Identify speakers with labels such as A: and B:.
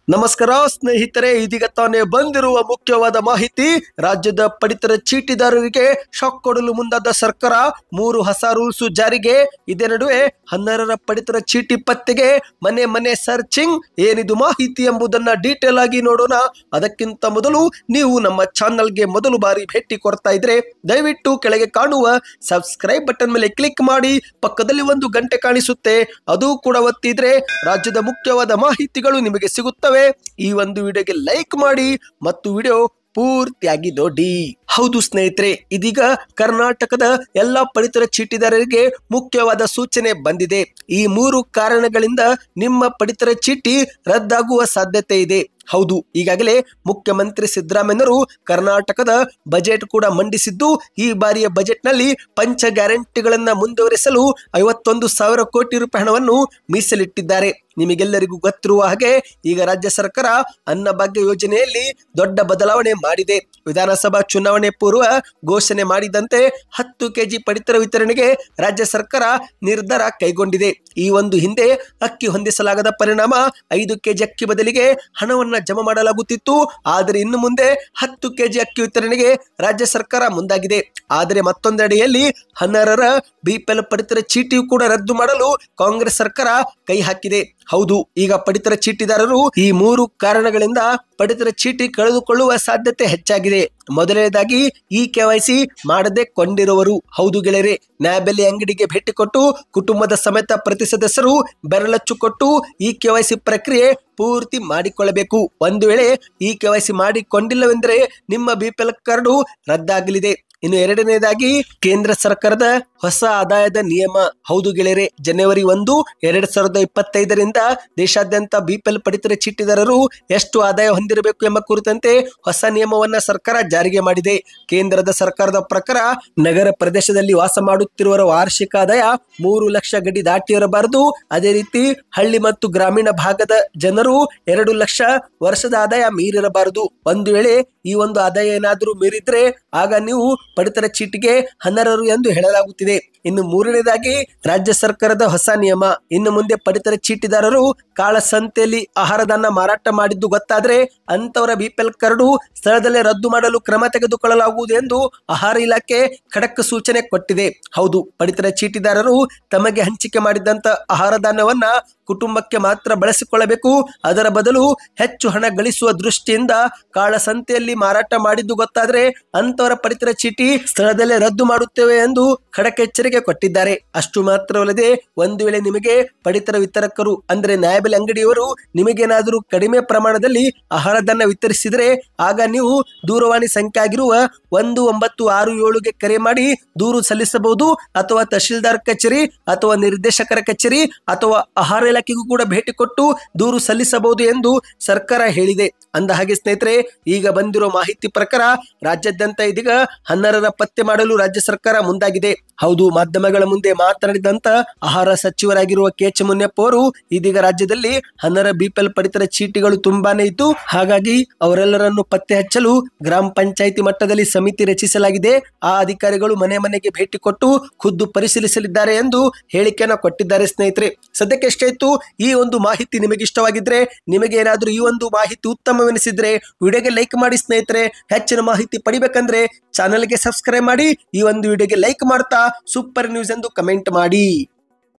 A: ನಮಸ್ಕಾರ ಸ್ನೇಹಿತರೆ, ಇದೀಗ ತಾನೇ ಬಂದಿರುವ ಮುಖ್ಯವಾದ ಮಾಹಿತಿ. ರಾಜ್ಯದ ಪಡಿತರ ಚೀಟಿದಾರರಿಗೆ ಶಾಕ್ ಕೊಡಲು ಮುಂದಾದ ಸರ್ಕಾರ 3 ಹೊಸ ರೂಲ್ಸ್ ಜಾರಿಗೆ. ಇದೇ ನಡುವೆ 12ರ ಪಡಿತರ ಚೀಟಿ ಪತ್ತೆಗೆ ಮನೆ ಮನೆ ಸರ್ಚಿಂಗ್. ಏನಿದು ಮಾಹಿತಿ ಎಂಬುದನ್ನ ಡೀಟೇಲ್ ಆಗಿ ನೋಡೋಣ. ಅದಕ್ಕಿಂತ ಮೊದಲು ನೀವು ನಮ್ಮ ಚಾನಲ್ಗೆ ಮೊದಲು ಬಾರಿ ಭೇಟಿ ಕೊಡ್ತಾ ಇದ್ರೆ ದಯವಿಟ್ಟು ಕೆಳಗೆ ಕಾಣುವ ಸಬ್ಸ್ಕ್ರೈಬ್ ಬಟನ್ ಮೇಲೆ ಕ್ಲಿಕ್ ಮಾಡಿ. ಪಕ್ಕದಲ್ಲಿ ಒಂದು ಗಂಟೆ ಕಾಣಿಸುತ್ತೆ, ಅದು ಕೂಡ ಒತ್ತಿದ್ರೆ ರಾಜ್ಯದ ಮುಖ್ಯವಾದ ಮಾಹಿತಿಗಳು ನಿಮಗೆ ಸಿಗುತ್ತವೆ. ಈ ಒಂದು ವಿಡಿಯೋಗೆ ಲೈಕ್ ಮಾಡಿ ಮತ್ತು ವಿಡಿಯೋ ಪೂರ್ತಿಯಾಗಿ ನೋಡಿ. ಹೌದು ಸ್ನೇಹಿತರೆ, ಇದೀಗ ಕರ್ನಾಟಕದ ಎಲ್ಲಾ ಪಡಿತರ ಚೀಟಿದಾರರಿಗೆ ಮುಖ್ಯವಾದ ಸೂಚನೆ ಬಂದಿದೆ. ಈ 3 ಕಾರಣಗಳಿಂದ ನಿಮ್ಮ ಪಡಿತರ ಚೀಟಿ ರದ್ದಾಗುವ ಸಾಧ್ಯತೆ ಇದೆ. ಹೌದು, ಈಗಾಗಲೇ ಮುಖ್ಯಮಂತ್ರಿ ಸಿದ್ದರಾಮಯ್ಯನವರು ಕರ್ನಾಟಕದ ಬಜೆಟ್ ಕೂಡ ಮಂಡಿಸಿದ್ದು, ಈ ಬಾರಿಯ ಬಜೆಟ್ ನಲ್ಲಿ ಪಂಚ ಗ್ಯಾರಂಟಿಗಳನ್ನ ಮುಂದುವರಿಸಲು 51,000 ಕೋಟಿ ರೂಪಾಯಿ ಹಣವನ್ನು ಮೀಸಲಿಟ್ಟಿದ್ದಾರೆ. ನಿಮಗೆಲ್ಲರಿಗೂ ಗೊತ್ತಿರುವ ಹಾಗೆ ಈಗ ರಾಜ್ಯ ಸರ್ಕಾರ ಅನ್ನಭಾಗ್ಯ ಯೋಜನೆಯಲ್ಲಿ ದೊಡ್ಡ ಬದಲಾವಣೆ ಮಾಡಿದೆ. ವಿಧಾನಸಭಾ ಚುನಾವಣೆ ಪೂರ್ವ ಘೋಷಣೆ ಮಾಡಿದಂತೆ 10 ಕೆಜಿ ಪಡಿತರ ವಿತರಣೆಗೆ ರಾಜ್ಯ ಸರ್ಕಾರ ನಿರ್ಧಾರ ಕೈಗೊಂಡಿದೆ. ಈ ಒಂದು ಹಿಂದೆ ಅಕ್ಕಿ ಹೊಂದಿಸಲಾಗದ ಪರಿಣಾಮ 5 ಕೆಜಿ ಅಕ್ಕಿ ಬದಲಿಗೆ ಹಣವನ್ನ ಜಮಾ ಮಾಡಲಾಗುತ್ತಿತ್ತು. ಆದರೆ ಇನ್ನು ಮುಂದೆ 10 ಕೆಜಿ ಅಕ್ಕಿ ವಿತರಣೆಗೆ ರಾಜ್ಯ ಸರ್ಕಾರ ಮುಂದಾಗಿದೆ. ಆದರೆ ಮತ್ತೊಂದೆಡೆಯಲ್ಲಿ 12ರ ಬಿಪಿಎಲ್ ಪಡಿತರ ಚೀಟಿಯು ಕೂಡ ರದ್ದು ಮಾಡಲು ಕಾಂಗ್ರೆಸ್ ಸರ್ಕಾರ ಕೈ ಹಾಕಿದೆ. ಹೌದು, ಈಗ ಪಡಿತರ ಚೀಟಿದಾರರು ಈ 3 ಕಾರಣಗಳಿಂದ ಪಡಿತರ ಚೀಟಿ ಕಳೆದುಕೊಳ್ಳುವ ಸಾಧ್ಯತೆ ಹೆಚ್ಚಾಗಿದೆ. ಮೊದಲನೇದಾಗಿ KYC ಮಾಡದೆ ಕೊಂಡಿರುವವರು. ಹೌದು ಗೆಳೆಯರೆ, ನ್ಯಾಯಬೆಲೆ ಅಂಗಡಿಗೆ ಭೇಟಿ ಕೊಟ್ಟು ಕುಟುಂಬದ ಸಮೇತ ಪ್ರತಿ ಸದಸ್ಯರು ಬೆರಳಚ್ಚು ಕೊಟ್ಟು KYC ಪ್ರಕ್ರಿಯೆ ಪೂರ್ತಿ ಮಾಡಿಕೊಳ್ಳಬೇಕು. ಒಂದು ವೇಳೆ KYC ಮಾಡಿಕೊಂಡಿಲ್ಲವೆಂದರೆ ನಿಮ್ಮ ಬಿಪಿಎಲ್ ಕಾರ್ಡು ರದ್ದಾಗಲಿದೆ. ಇನ್ನು ಎರಡನೇದಾಗಿ ಕೇಂದ್ರ ಸರ್ಕಾರದ ಹೊಸ ಆದಾಯದ ನಿಯಮ. ಹೌದು ಗೆಳೆಯರೆ, ಜನವರಿ 1, 2025ರಿಂದ ದೇಶಾದ್ಯಂತ ಬಿಪಿಎಲ್ ಪಡಿತರ ಚೀಟಿದಾರರು ಎಷ್ಟು ಆದಾಯ ಹೊಂದಿರಬೇಕು ಎಂಬ ಕುರಿತಂತೆ ಹೊಸ ನಿಯಮವನ್ನ ಸರ್ಕಾರ ಜಾರಿಗೆ ಮಾಡಿದೆ. ಕೇಂದ್ರದ ಸರ್ಕಾರದ ಪ್ರಕಾರ ನಗರ ಪ್ರದೇಶದಲ್ಲಿ ವಾಸ ಮಾಡುತ್ತಿರುವವರ ವಾರ್ಷಿಕ ಆದಾಯ 3 ಲಕ್ಷ ಗಡಿ ದಾಟಿರಬಾರದು. ಅದೇ ರೀತಿ ಹಳ್ಳಿ ಮತ್ತು ಗ್ರಾಮೀಣ ಭಾಗದ ಜನರು 2 ಲಕ್ಷ ವರ್ಷದ ಆದಾಯ ಮೀರಿರಬಾರದು. ಒಂದು ವೇಳೆ ಈ ಒಂದು ಆದಾಯ ಏನಾದರೂ ಮೀರಿದ್ರೆ ಆಗ ನೀವು ಪಡಿತರ ಚೀಟಿಗೆ ಅನರ್ಹರು ಎಂದು ಹೇಳಲಾಗುತ್ತಿದೆ. ಇನ್ನು ಮೂರನೇದಾಗಿ ರಾಜ್ಯ ಸರ್ಕಾರದ ಹೊಸ ನಿಯಮ. ಇನ್ನು ಮುಂದೆ ಪಡಿತರ ಚೀಟಿದಾರರು ಕಾಳಸಂತೆಯಲ್ಲಿ ಆಹಾರಧಾನ್ಯ ಮಾರಾಟ ಮಾಡಿದ್ದು ಗೊತ್ತಾದ್ರೆ ಅಂತವರ ಬಿಪಿಎಲ್ ಕಾರ್ಡು ಸ್ಥಳದಲ್ಲೇ ರದ್ದು ಮಾಡಲು ಕ್ರಮ ತೆಗೆದುಕೊಳ್ಳಲಾಗುವುದು ಎಂದು ಆಹಾರ ಇಲಾಖೆ ಖಡಕ್ ಸೂಚನೆ ಕೊಟ್ಟಿದೆ. ಹೌದು, ಪಡಿತರ ಚೀಟಿದಾರರು ತಮಗೆ ಹಂಚಿಕೆ ಮಾಡಿದಂತ ಆಹಾರ ಧಾನ್ಯವನ್ನ ಕುಟುಂಬಕ್ಕೆ ಮಾತ್ರ ಬಳಸಿಕೊಳ್ಳಬೇಕು. ಅದರ ಬದಲು ಹೆಚ್ಚು ಹಣ ಗಳಿಸುವ ದೃಷ್ಟಿಯಿಂದ ಕಾಳಸಂತೆಯಲ್ಲಿ ಮಾರಾಟ ಮಾಡಿದ್ದು ಗೊತ್ತಾದ್ರೆ ಅಂತವರ ಪಡಿತರ ಚೀಟಿ ಸ್ಥಳದಲ್ಲೇ ರದ್ದು ಮಾಡುತ್ತೇವೆ ಎಂದು ಖಡಕ್ ಎಚ್ಚರಿಕೆ ಕೊಟ್ಟಿದ್ದಾರೆ. ಅಷ್ಟು ಮಾತ್ರವಲ್ಲದೆ, ಒಂದು ವೇಳೆ ನಿಮಗೆ ಪಡಿತರ ವಿತರಕರು ಅಂದ್ರೆ ನ್ಯಾಯಬೆಲೆ ಅಂಗಡಿಯವರು ನಿಮಗೇನಾದರೂ ಕಡಿಮೆ ಪ್ರಮಾಣದಲ್ಲಿ ಆಹಾರ ಧಾನ್ಯ ವಿತರಿಸಿದರೆ ಆಗ ನೀವು ದೂರವಾಣಿ ಸಂಖ್ಯೆ ಆಗಿರುವ 1967ಗೆ ಕರೆ ಮಾಡಿ ದೂರು ಸಲ್ಲಿಸಬಹುದು. ಅಥವಾ ತಹಶೀಲ್ದಾರ್ ಕಚೇರಿ ಅಥವಾ ನಿರ್ದೇಶಕರ ಕಚೇರಿ ಅಥವಾ ಆಹಾರ ಇಲಾಖೆಗೂ ಕೂಡ ಭೇಟಿ ಕೊಟ್ಟು ದೂರು ಸಲ್ಲಿಸಬಹುದು ಎಂದು ಸರ್ಕಾರ ಹೇಳಿದೆ. ಅಂದ ಹಾಗೆ ಸ್ನೇಹಿತರೆ, ಈಗ ಬಂದಿರೋ ಮಾಹಿತಿ ಪ್ರಕಾರ ರಾಜ್ಯಾದ್ಯಂತ ಇದೀಗ 12ರ ಪತ್ತೆ ಮಾಡಲು ರಾಜ್ಯ ಸರ್ಕಾರ ಮುಂದಾಗಿದೆ. ಹೌದು, ಮಾಧ್ಯಮಗಳ ಮುಂದೆ ಮಾತನಾಡಿದಂತ ಆಹಾರ ಸಚಿವರಾಗಿರುವ KH ಮುನಿಯಪ್ಪ ಅವರು ಇದೀಗ ರಾಜ್ಯದಲ್ಲಿ 12ರ ಬಿಪಿಎಲ್ ಪಡಿತರ ಚೀಟಿಗಳು ತುಂಬಾನೇ ಇದ್ದು, ಹಾಗಾಗಿ ಅವರೆಲ್ಲರನ್ನು ಪತ್ತೆ ಹಚ್ಚಲು ಗ್ರಾಮ ಪಂಚಾಯಿತಿ ಮಟ್ಟದಲ್ಲಿ ಸಮಿತಿ ರಚಿಸಲಾಗಿದೆ. ಆ ಅಧಿಕಾರಿಗಳು ಮನೆ ಮನೆಗೆ ಭೇಟಿ ಕೊಟ್ಟು ಖುದ್ದು ಪರಿಶೀಲಿಸಲಿದ್ದಾರೆ ಎಂದು ಹೇಳಿಕೆಯನ್ನು ಕೊಟ್ಟಿದ್ದಾರೆ. ಸ್ನೇಹಿತರೆ, ಸದ್ಯಕ್ಕೆ ಎಷ್ಟಾಯ್ತು ಈ ಒಂದು ಮಾಹಿತಿ ನಿಮಗೆ ಇಷ್ಟವಾಗಿದ್ರೆ, ನಿಮಗೆ ಏನಾದರೂ ಈ ಒಂದು ಮಾಹಿತಿ ಉತ್ತಮವೆನಿಸಿದ್ರೆ ವಿಡಿಯೋಗೆ ಲೈಕ್ ಮಾಡಿ. ಸ್ನೇಹಿತರೆ, ಹೆಚ್ಚಿನ ಮಾಹಿತಿ ಪಡಿಬೇಕಂದ್ರೆ ಚಾನಲ್ಗೆ ಸಬ್ಸ್ಕ್ರೈಬ್ ಮಾಡಿ. ಈ ಒಂದು ವಿಡಿಯೋಗೆ ಲೈಕ್ ಮಾಡ್ತಾ ಸೂಪರ್ ನ್ಯೂಸ್ ಎಂದು ಕಮೆಂಟ್ ಮಾಡಿ.